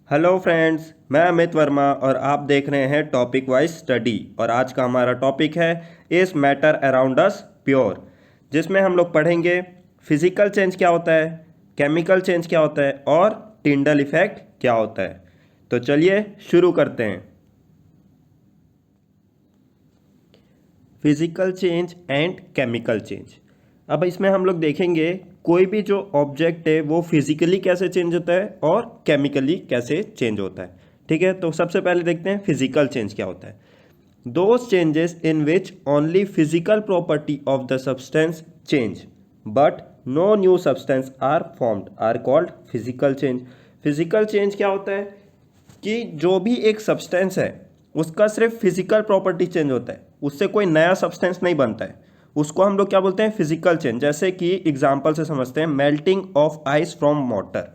Hello friends, मैं अमित वर्मा और आप देख रहे हैं टॉपिक वाइज स्टडी। और आज का हमारा टॉपिक है इस मैटर अराउंड अस प्योर, जिसमें हम लोग पढ़ेंगे फिजिकल चेंज क्या होता है, केमिकल चेंज क्या होता है और टिंडल इफेक्ट क्या होता है। तो चलिए शुरू करते हैं। Physical change and chemical change. अब इसमें हम लोग देखेंगे कोई भी जो ऑब्जेक्ट है वो फिजिकली कैसे चेंज होता है और केमिकली कैसे चेंज होता है। ठीक है, तो सबसे पहले देखते हैं फिजिकल चेंज क्या होता है। Those changes in which only physical property of the substance change but no new substance are formed are called physical change. Physical change क्या होता है कि जो भी एक सब्सटेंस है उसका सिर्फ फिजिकल प्रॉपर्टी चेंज होता है, उससे कोई नया सब्सटेंस नहीं बनता है। उसको हम लोग क्या बोलते हैं, फिजिकल चेंज। जैसे कि एग्जांपल से समझते हैं, melting of ice from water.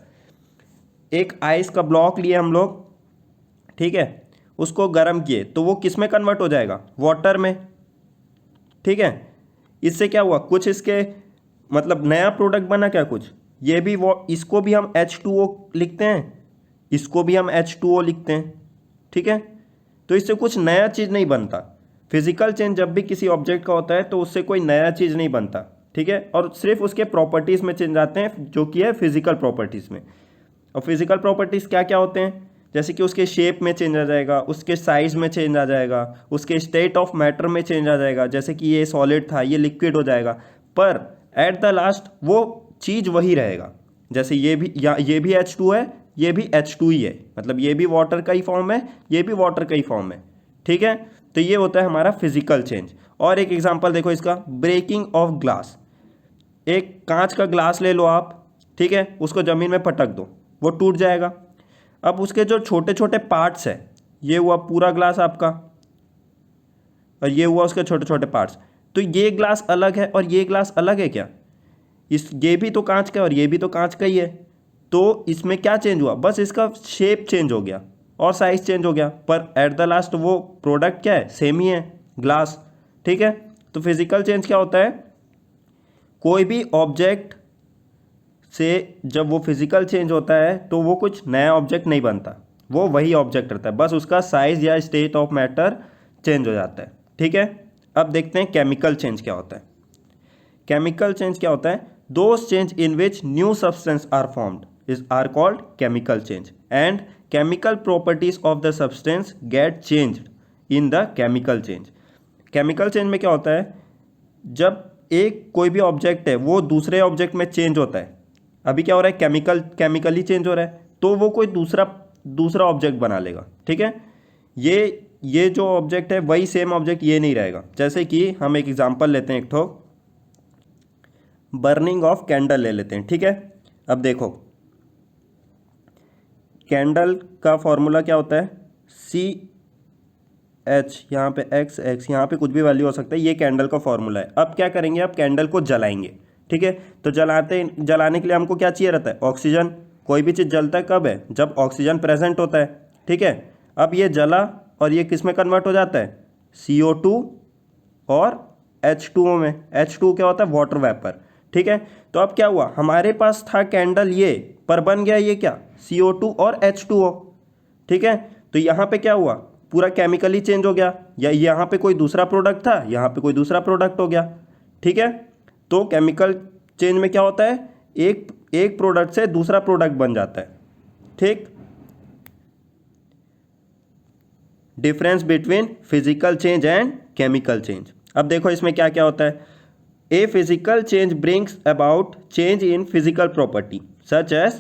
एक आइस का ब्लॉक लिए हम लोग, ठीक है, उसको गर्म किए तो वो किस में कन्वर्ट हो जाएगा, वाटर में। ठीक है, इससे क्या हुआ, कुछ इसके मतलब नया प्रोडक्ट बना क्या कुछ। ये भी वो, इसको भी हम H2O लिखते हैं, इसको भी हम H2O लिखते हैं। ठीक है, तो इससे कुछ नया चीज़ नहीं बनता। फिजिकल चेंज जब भी किसी ऑब्जेक्ट का होता है तो उससे कोई नया चीज़ नहीं बनता। ठीक है, और सिर्फ उसके प्रॉपर्टीज़ में चेंज आते हैं, जो कि है फिजिकल प्रॉपर्टीज़ में। और फिजिकल प्रॉपर्टीज़ क्या क्या होते हैं, जैसे कि उसके शेप में चेंज आ जाएगा, उसके साइज में चेंज आ जाएगा, उसके स्टेट ऑफ मैटर में चेंज आ जाएगा। जैसे कि ये सॉलिड था, ये लिक्विड हो जाएगा, पर एट द लास्ट वो चीज़ वही रहेगा। जैसे ये भी, या ये भी H2 है, ये भी H2 ही है, मतलब ये भी वाटर का ही फॉर्म है, ये भी वाटर का ही फॉर्म है। ठीक है, तो ये होता है हमारा फिजिकल चेंज। और एक एग्जांपल देखो इसका, ब्रेकिंग ऑफ ग्लास। एक कांच का ग्लास ले लो आप, ठीक है, उसको ज़मीन में पटक दो, वो टूट जाएगा। अब उसके जो छोटे छोटे पार्ट्स हैं, ये हुआ पूरा ग्लास आपका, और ये हुआ उसके छोटे छोटे पार्ट्स। तो ये ग्लास अलग है और ये ग्लास अलग है क्या, ये भी तो कांच का है और ये भी तो कांच का ही है। तो इसमें क्या चेंज हुआ, बस इसका शेप चेंज हो गया और साइज चेंज हो गया, पर एट द लास्ट वो प्रोडक्ट क्या है, सेम ही है, ग्लास। ठीक है, तो फिजिकल चेंज क्या होता है, कोई भी ऑब्जेक्ट से जब वो फिजिकल चेंज होता है तो वो कुछ नया ऑब्जेक्ट नहीं बनता, वो वही ऑब्जेक्ट रहता है, बस उसका साइज या स्टेट ऑफ मैटर चेंज हो जाता है। ठीक है, अब देखते हैं केमिकल चेंज क्या होता है। केमिकल चेंज क्या होता है, those change in which new substance are formed is are called chemical change and chemical properties of the substance get changed in the chemical change. Chemical change में क्या होता है, जब एक कोई भी ऑब्जेक्ट है वो दूसरे ऑब्जेक्ट में चेंज होता है। अभी क्या हो रहा है, केमिकली चेंज हो रहा है, तो वो कोई दूसरा दूसरा ऑब्जेक्ट बना लेगा। ठीक है, ये जो ऑब्जेक्ट है वही सेम ऑब्जेक्ट ये नहीं रहेगा। जैसे कि हम एक एग्जांपल लेते हैं, एक ठो बर्निंग ऑफ कैंडल ले लेते हैं। ठीक है, अब देखो कैंडल का फॉर्मूला क्या होता है, CH, यहाँ पे XX, यहाँ पे कुछ भी वैल्यू हो सकता है, ये कैंडल का फॉर्मूला है। अब क्या करेंगे, अब कैंडल को जलाएंगे। ठीक है, तो जलाने के लिए हमको क्या चाहिए रहता है, ऑक्सीजन। कोई भी चीज़ जलता है कब है, जब ऑक्सीजन प्रेजेंट होता है। ठीक है, अब ये जला और ये किस में कन्वर्ट हो जाता है, CO2 और H2O में। H2 क्या होता है, वाटर वेपर। ठीक है, तो अब क्या हुआ, हमारे पास था कैंडल ये, पर बन गया ये क्या, CO2 और H2O। ठीक है, तो यहाँ पे क्या हुआ, पूरा केमिकली चेंज हो गया, या यहाँ पे कोई दूसरा प्रोडक्ट था, यहाँ पे कोई दूसरा प्रोडक्ट हो गया। ठीक है, तो केमिकल चेंज में क्या होता है, एक प्रोडक्ट से दूसरा प्रोडक्ट बन जाता है। ठीक, difference between physical change and chemical change. अब देखो इसमें क्या क्या होता है, a physical change brings about change in physical property such as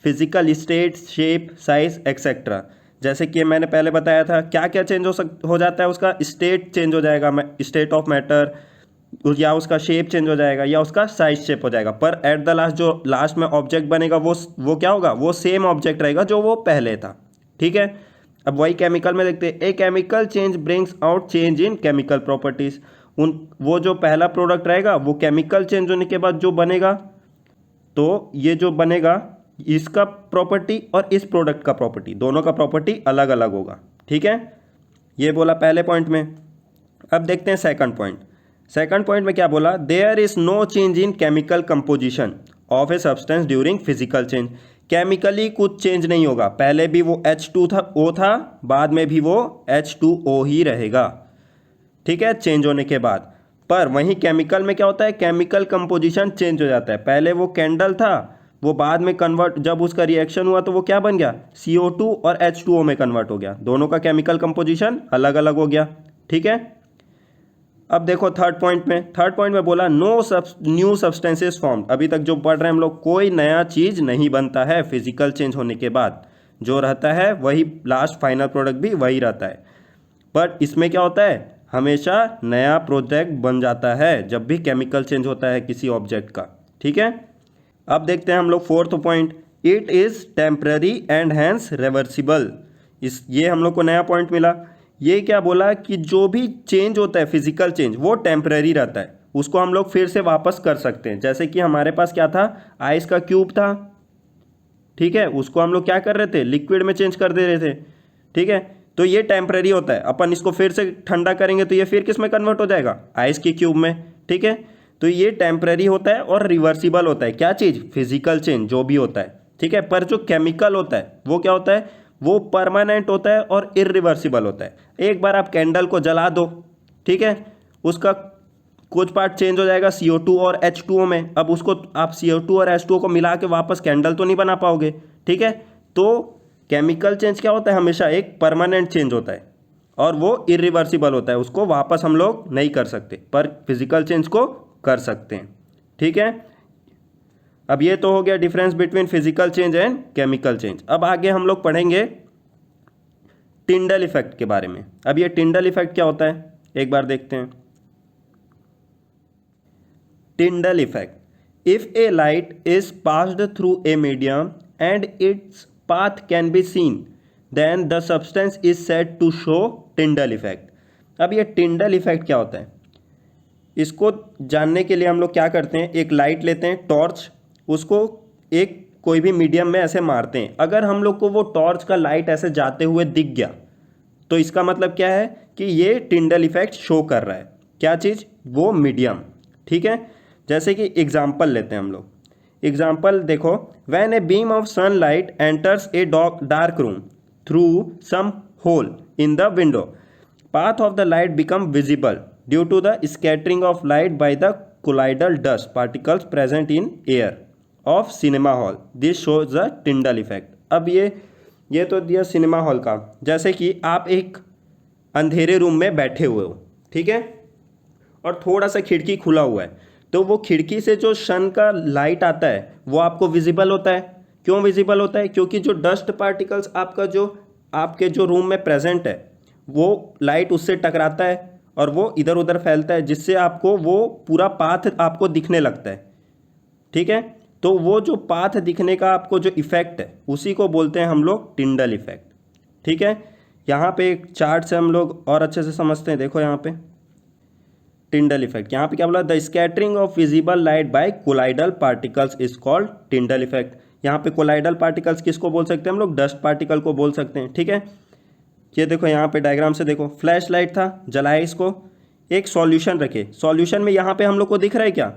physical state, shape, size etcetera. जैसे कि मैंने पहले बताया था, क्या क्या चेंज हो जाता है, उसका स्टेट चेंज हो जाएगा, स्टेट ऑफ मैटर, या उसका शेप चेंज हो जाएगा, या उसका साइज शेप हो जाएगा, पर एट द लास्ट जो लास्ट में ऑब्जेक्ट बनेगा वो क्या होगा, वो सेम ऑब्जेक्ट रहेगा जो वो पहले था। ठीक है, अब वही केमिकल में देखते हैं, a chemical change brings out change in chemical properties. वो जो पहला प्रोडक्ट रहेगा वो केमिकल चेंज होने के बाद जो बनेगा, तो ये जो बनेगा इसका प्रॉपर्टी और इस प्रोडक्ट का प्रॉपर्टी, दोनों का प्रॉपर्टी अलग अलग होगा। ठीक है, ये बोला पहले पॉइंट में। अब देखते हैं सेकंड पॉइंट। सेकंड पॉइंट में क्या बोला, there is no change in chemical composition of a substance during physical change. Chemically कुछ चेंज नहीं होगा, पहले भी वो H2 था O था, बाद में भी वो H2O ही रहेगा, ठीक है, चेंज होने के बाद। पर वहीं केमिकल में क्या होता है, केमिकल कंपोजिशन चेंज हो जाता है। पहले वो कैंडल था, वो बाद में कन्वर्ट, जब उसका रिएक्शन हुआ तो वो क्या बन गया, CO2 और H2O में कन्वर्ट हो गया, दोनों का केमिकल कंपोजिशन अलग अलग हो गया, ठीक है। अब देखो थर्ड पॉइंट में बोला नो न्यू सब्सटेंसेस फॉर्म्ड। अभी तक जो पढ़ रहे हैं हम लोग, कोई नया चीज नहीं बनता है फिजिकल चेंज होने के बाद, जो रहता है वही लास्ट फाइनल प्रोडक्ट भी वही रहता है। बट इसमें क्या होता है, हमेशा नया प्रोडक्ट बन जाता है जब भी केमिकल चेंज होता है किसी ऑब्जेक्ट का, ठीक है। अब देखते हैं हम लोग fourth point, it is temporary and hence reversible. ये हम लोग को नया पॉइंट मिला। ये क्या बोला कि जो भी चेंज होता है फिजिकल चेंज वो टेम्पररी रहता है, उसको हम लोग फिर से वापस कर सकते हैं। जैसे कि हमारे पास क्या था, आइस का क्यूब था, ठीक है, उसको हम लोग क्या कर रहे थे, लिक्विड में चेंज कर दे रहे थे, ठीक है। तो ये टेम्पररी होता है, अपन इसको फिर से ठंडा करेंगे तो ये फिर किस में कन्वर्ट हो जाएगा, आइस के क्यूब में, ठीक है। तो ये टेम्पररी होता है और रिवर्सिबल होता है, क्या चीज़, फिजिकल चेंज जो भी होता है, ठीक है। पर जो केमिकल होता है वो क्या होता है, वो परमानेंट होता है और इरिवर्सिबल होता है। एक बार आप कैंडल को जला दो, ठीक है, उसका कुछ पार्ट चेंज हो जाएगा CO2 और H2O में। अब उसको आप CO2 और H2O को मिला के वापस कैंडल तो नहीं बना पाओगे, ठीक है। तो केमिकल चेंज क्या होता है, हमेशा एक परमानेंट चेंज होता है और वो इरिवर्सिबल होता है, उसको वापस हम लोग नहीं कर सकते, पर फिजिकल चेंज को कर सकते हैं, ठीक है। अब ये तो हो गया difference between physical change and chemical change. अब आगे हम लोग पढ़ेंगे टिंडल इफेक्ट के बारे में। अब ये टिंडल इफेक्ट क्या होता है, एक बार देखते हैं। Tyndall effect, if A light is passed through a medium and it's path can be seen, then the substance is said to show Tyndall effect। अब ये टिंडल इफेक्ट क्या होता है, इसको जानने के लिए हम लोग क्या करते हैं, एक लाइट लेते हैं, टॉर्च, उसको एक कोई भी मीडियम में ऐसे मारते हैं। अगर हम लोग को वो टॉर्च का लाइट ऐसे जाते हुए दिख गया तो इसका मतलब क्या है कि ये टिंडल इफेक्ट शो कर रहा है, क्या चीज़, वो मीडियम, ठीक है। जैसे कि एग्जाम्पल लेते हैं हम लोग, एग्जाम्पल देखो, when a beam of sunlight enters a dark room through some hole in the window, path of the light become visible due to the scattering of light by the colloidal dust particles present in air of cinema hall। This shows the Tyndall effect। अब ये तो दिया cinema hall का। जैसे कि आप एक अंधेरे रूम में बैठे हुए हो, ठीक है, और थोड़ा सा खिड़की खुला हुआ है, तो वो खिड़की से जो सन का लाइट आता है वो आपको विजिबल होता है। क्यों विजिबल होता है, क्योंकि जो डस्ट पार्टिकल्स आपके जो रूम में प्रेजेंट है वो लाइट उससे टकराता है और वो इधर उधर फैलता है, जिससे आपको वो पूरा पाथ आपको दिखने लगता है, ठीक है। तो वो जो पाथ दिखने का आपको जो इफेक्ट है उसी को बोलते हैं हम लोग टिंडल इफेक्ट, ठीक है। यहाँ पे एक चार्ट से हम लोग और अच्छे से समझते हैं। देखो यहाँ पे टिंडल इफेक्ट, यहाँ पे क्या बोला, the scattering of visible light by colloidal particles is called Tyndall effect. यहाँ पे कोलाइडल पार्टिकल्स किसको बोल सकते हैं हम लोग, डस्ट पार्टिकल को बोल सकते हैं, ठीक है। ये देखो यहाँ पे डायग्राम से देखो, फ्लैश लाइट था, जलाए इसको, एक सॉल्यूशन रखे, सॉल्यूशन में यहाँ पे हम लोग को दिख रहा है क्या,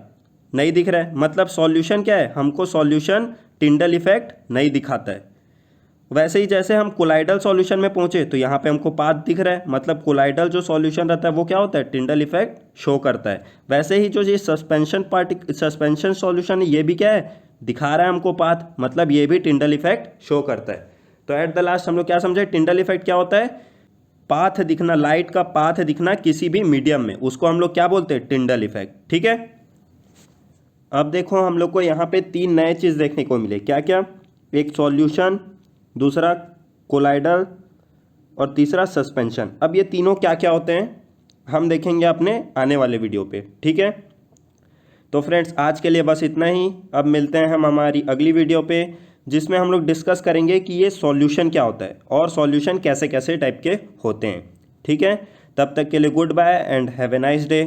नहीं दिख रहा है, मतलब सॉल्यूशन क्या है, हमको सॉल्यूशन टिंडल इफेक्ट नहीं दिखाता है। वैसे ही जैसे हम कोलाइडल सॉल्यूशन में पहुंचे तो यहाँ पे हमको पाथ दिख रहा है, मतलब कोलाइडल जो सॉल्यूशन रहता है वो क्या होता है, टिंडल इफेक्ट शो करता है। वैसे ही जो ये सस्पेंशन सॉल्यूशन है ये भी क्या है, दिखा रहा है हमको पाथ, मतलब ये भी टिंडल इफेक्ट शो करता है। तो एट द लास्ट हम लोग क्या समझे, टिंडल इफेक्ट क्या होता है, पाथ दिखना, लाइट का पाथ दिखना किसी भी मीडियम में, उसको हम लोग क्या बोलते हैं, टिंडल इफेक्ट, ठीक है। अब देखो हम लोग को यहाँ पे 3 नए चीज़ देखने को मिले, क्या क्या, एक सॉल्यूशन, दूसरा कोलाइडल और तीसरा सस्पेंशन। अब ये तीनों क्या क्या होते हैं हम देखेंगे अपने आने वाले वीडियो पे, ठीक है। तो फ्रेंड्स आज के लिए बस इतना ही, अब मिलते हैं हम हमारी अगली वीडियो पे जिसमें हम लोग डिस्कस करेंगे कि ये सॉल्यूशन क्या होता है और सॉल्यूशन कैसे कैसे टाइप के होते हैं, ठीक है। तब तक के लिए good bye and have a nice day.